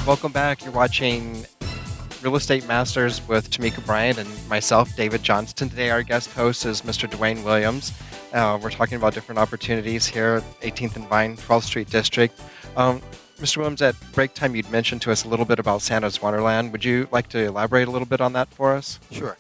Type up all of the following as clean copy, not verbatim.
Welcome back. You're watching Real Estate Masters with Tamika Bryant and myself, David Johnston. Today, our guest host is Mr. Dwayne Williams. We're talking about different opportunities here at 18th and Vine, 12th Street District. Mr. Williams, at break time, you'd mentioned to us a little bit about Santa's Wonderland. Would you like to elaborate a little bit on that for us? Sure.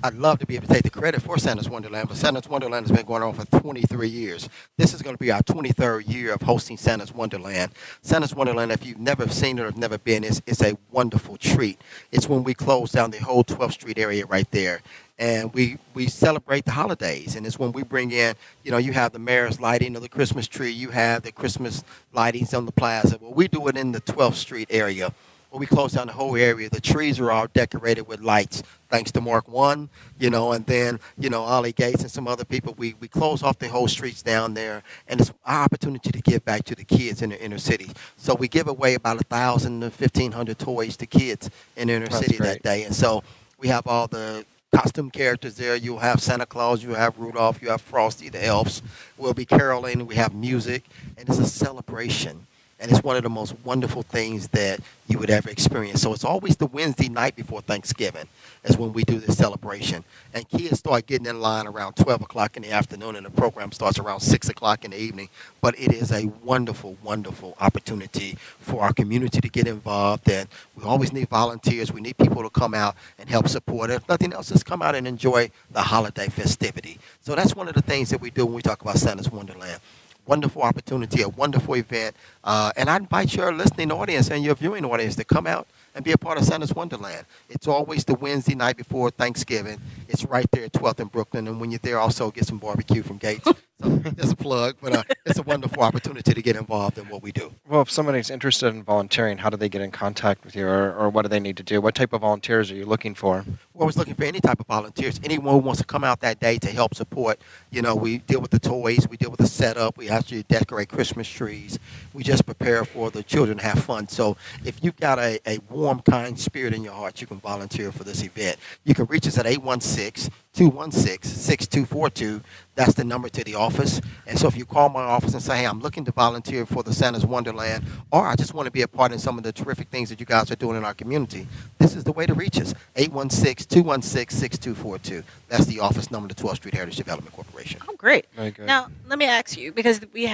I'd love to be able to take the credit for Santa's Wonderland, but Santa's Wonderland has been going on for 23 years. This is going to be our 23rd year of hosting Santa's Wonderland. Santa's Wonderland, if you've never seen it or have never been, it's a wonderful treat. It's when we close down the whole 12th Street area right there. And we celebrate the holidays, and it's when we bring in, you have the mayor's lighting of the Christmas tree, you have the Christmas lightings on the plaza. Well, we do it in the 12th Street area. Well, we close down the whole area. The trees are all decorated with lights, thanks to Mark One, and then, Ollie Gates and some other people. We close off the whole streets down there, and it's our opportunity to give back to the kids in the inner city. So we give away about 1,000 to 1,500 toys to kids in the inner city that day. And so we have all the costume characters there. You'll have Santa Claus, you'll have Rudolph, you have Frosty, the elves. We'll be caroling, we have music, and it's a celebration. And it's one of the most wonderful things that you would ever experience. So it's always the Wednesday night before Thanksgiving is when we do this celebration. And kids start getting in line around 12 o'clock in the afternoon, and the program starts around 6 o'clock in the evening. But it is a wonderful, wonderful opportunity for our community to get involved. And we always need volunteers. We need people to come out and help support it. If nothing else, just come out and enjoy the holiday festivity. So that's one of the things that we do when we talk about Santa's Wonderland. Wonderful opportunity, a wonderful event. And I invite your listening audience and your viewing audience to come out and be a part of Santa's Wonderland. It's always the Wednesday night before Thanksgiving. It's right there at 12th and Brooklyn. And when you're there, also get some barbecue from Gates. So just a plug, but it's a wonderful opportunity to get involved in what we do. Well, if somebody's interested in volunteering, how do they get in contact with you, or what do they need to do? What type of volunteers are you looking for? We're always looking for any type of volunteers. Anyone who wants to come out that day to help support. We deal with the toys. We deal with the setup. We actually decorate Christmas trees. We just prepare for the children to have fun. So if you've got a warm, kind spirit in your heart, you can volunteer for this event. You can reach us at 816-216-6242. That's the number to the office. And so if you call my office and say, hey, I'm looking to volunteer for the Santa's Wonderland, or I just want to be a part in some of the terrific things that you guys are doing in our community, this is the way to reach us, 816-216-6242. That's the office number to 12th Street Heritage Development Corporation. Oh, great. Very good. Now, let me ask you, because we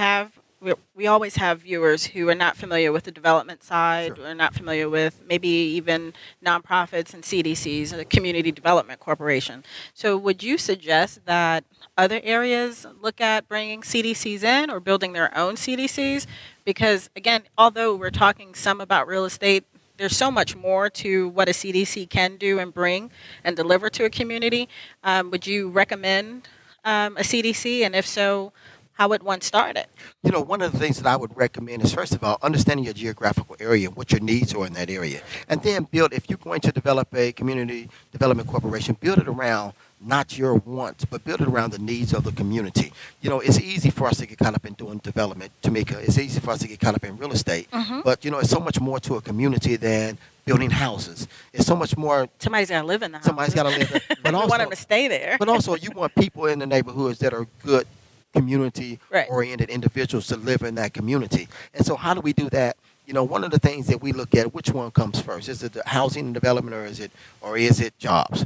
always have viewers who are not familiar with the development side, Sure. or not familiar with maybe even nonprofits and CDCs, a Community Development Corporation. So would you suggest that other areas look at bringing CDCs in or building their own CDCs? Because, again, although we're talking some about real estate, there's so much more to what a CDC can do and bring and deliver to a community. Would you recommend a CDC? And if so, how would one start it? One of the things that I would recommend is, first of all, understanding your geographical area, what your needs are in that area. And then if you're going to develop a community development corporation, build it around not your wants, but build it around the needs of the community. It's easy for us to get caught up in doing development, Tamika. It's easy for us to get caught up in real estate. Mm-hmm. But, it's so much more to a community than building houses. It's so much more. Somebody's got to live in the house. Somebody's got to live there. But You want them to stay there. But also, you want people in the neighborhoods that are good community-oriented individuals to live in that community. And so how do we do that? One of the things that we look at, which one comes first? Is it the housing and development, or is it jobs?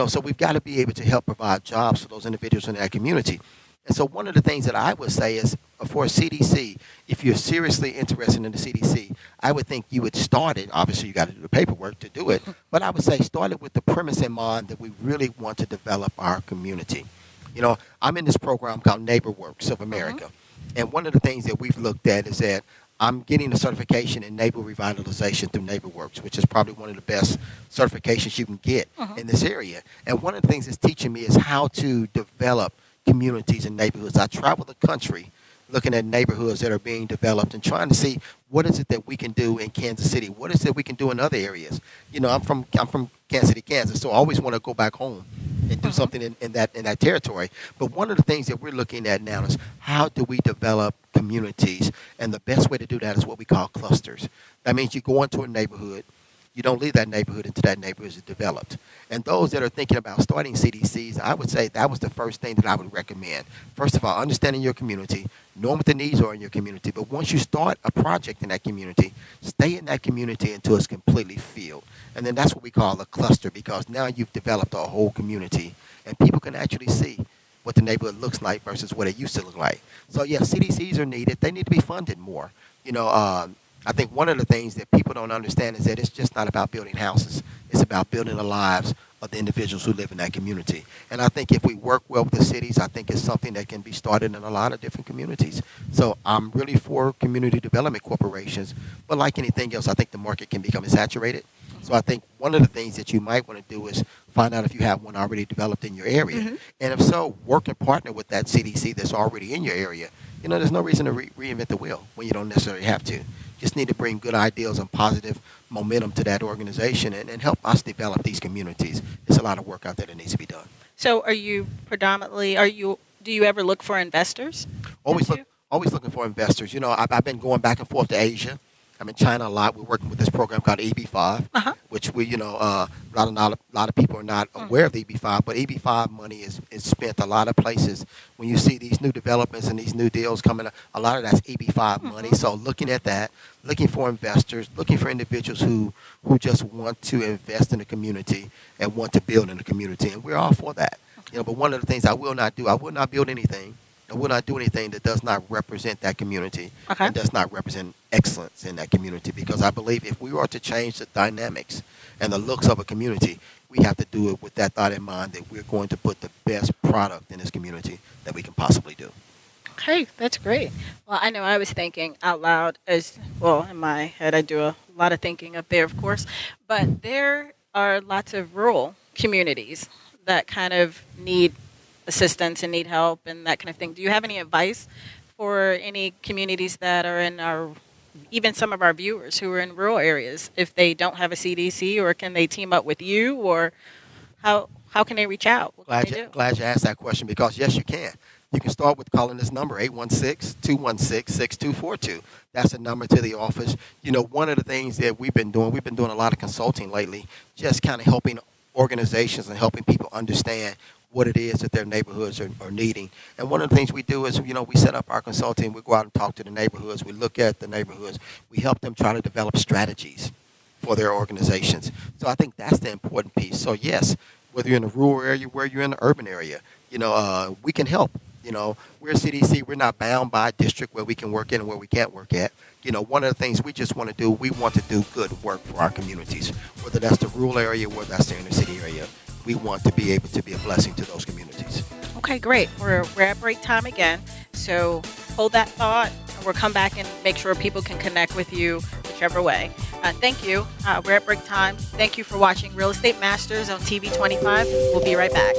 So we've got to be able to help provide jobs for those individuals in that community. And so one of the things that I would say is, for a CDC, if you're seriously interested in the CDC, I would think you would start it. Obviously, you got to do the paperwork to do it. But I would say start it with the premise in mind that we really want to develop our community. I'm in this program called Neighbor Works of America. Mm-hmm. And one of the things that we've looked at is that I'm getting a certification in neighbor revitalization through Neighbor Works, which is probably one of the best certifications you can get in this area. And one of the things it's teaching me is how to develop communities and neighborhoods. I travel the country looking at neighborhoods that are being developed and trying to see what is it that we can do in Kansas City? What is it we can do in other areas? I'm from Kansas City, Kansas, so I always want to go back home and do something in that territory. But one of the things that we're looking at now is how do we develop communities? And the best way to do that is what we call clusters. That means you go into a neighborhood, You don't leave that neighborhood until that neighborhood is developed. And those that are thinking about starting CDCs, I would say that was the first thing that I would recommend. First of all, understanding your community, knowing what the needs are in your community. But once you start a project in that community, stay in that community until it's completely filled. And then that's what we call a cluster, because now you've developed a whole community and people can actually see what the neighborhood looks like versus what it used to look like. So yeah, CDCs are needed. They need to be funded more. I think one of the things that people don't understand is that it's just not about building houses. It's about building the lives of the individuals who live in that community. And I think if we work well with the cities, I think it's something that can be started in a lot of different communities. So I'm really for community development corporations. But like anything else, I think the market can become saturated. So I think one of the things that you might want to do is find out if you have one already developed in your area. Mm-hmm. And if so, work and partner with that CDC that's already in your area. There's no reason to reinvent the wheel when you don't necessarily have to. Just need to bring good ideas and positive momentum to that organization and help us develop these communities. There's a lot of work out there that needs to be done. So do you ever look for investors? Always looking for investors. I've been going back and forth to Asia. I'm in China a lot. We're working with this program called EB5, which a lot of people are not aware of the EB5, but EB5 money is spent a lot of places. When you see these new developments and these new deals coming up, a lot of that's EB5 money. So looking at that, looking for investors, looking for individuals who just want to invest in the community and want to build in the community, and we're all for that. But one of the things I will not do, I will not build anything. I will not do anything that does not represent that community and does not represent excellence in that community, because I believe if we are to change the dynamics and the looks of a community, we have to do it with that thought in mind that we're going to put the best product in this community that we can possibly do. Okay, that's great. Well, I know I was thinking out loud as well in my head. I do a lot of thinking up there, of course, but there are lots of rural communities that kind of need assistance and need help and that kind of thing. Do you have any advice for any communities that are even some of our viewers who are in rural areas, if they don't have a CDC, or can they team up with you, or how can they reach out? Glad you asked that question, because yes, you can. You can start with calling this number, 816-216-6242. That's the number to the office. One of the things that we've been doing a lot of consulting lately, just kind of helping organizations and helping people understand what it is that their neighborhoods are needing. And one of the things we do is, we set up our consulting. We go out and talk to the neighborhoods. We look at the neighborhoods. We help them try to develop strategies for their organizations. So I think that's the important piece. So yes, whether you're in a rural area, where you're in the urban area, we can help. We're a CDC. We're not bound by a district where we can work in and where we can't work at. One of the things we just want to do, we want to do good work for our communities, whether that's the rural area, whether that's the inner city area. We want to be able to be a blessing to those communities. Okay, great. We're at break time again, so hold that thought, and we'll come back and make sure people can connect with you whichever way. Thank you. We're at break time. Thank you for watching Real Estate Masters on TV25. We'll be right back.